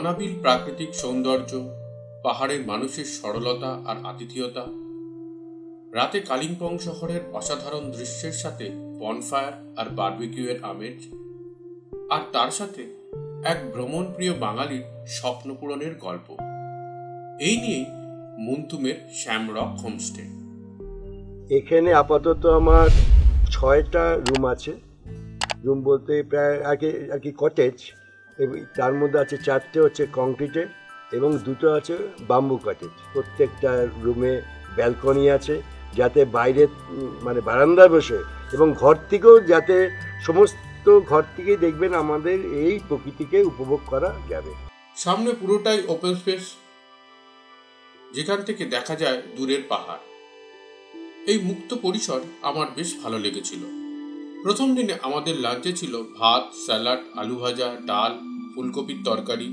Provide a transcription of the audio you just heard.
অনাবিল প্রাকৃতিক সৌন্দর্য, পাহাড়ের মানুষের সরলতা আর আতিথেয়তা, রাতে কালিম্পং শহরের অসাধারণ দৃশ্যের সাথে বনফায়ার আর বারবিকিউয়ের আমেজ, আর তার সাথে এক ভ্রমণপ্রিয় বাঙালির স্বপ্ন পূরণের গল্প। এই নিয়েই মুন্তুমের শ্যামরক হোমস্টে। এখানে আপাতত আমার 6টা রুম আছে। রুম বলতে প্রায় আর কি কটেজ। তার মধ্যে আছে 4টে হচ্ছে কংক্রিটের এবং 2টো আছে বাম্বু কটেজ। প্রত্যেকটা রুমে ব্যালকনি আছে, যাতে বাইরে মানে বারান্দায় বসে এবং ঘর থেকেও যাতে সমস্ত ঘর থেকেই দেখবেন আমাদের এই প্রকৃতিকে উপভোগ করা যাবে। সামনে পুরোটাই ওপেন স্পেস, যেখান থেকে দেখা যায় দূরের পাহাড়। এই মুক্ত পরিসর আমার বেশ ভালো লেগেছিল। প্রথম দিনে আমাদের লাঞ্চে ছিল ভাত, স্যালাড, আলু ভাজা, ডাল, ফুলকপির তরকারি,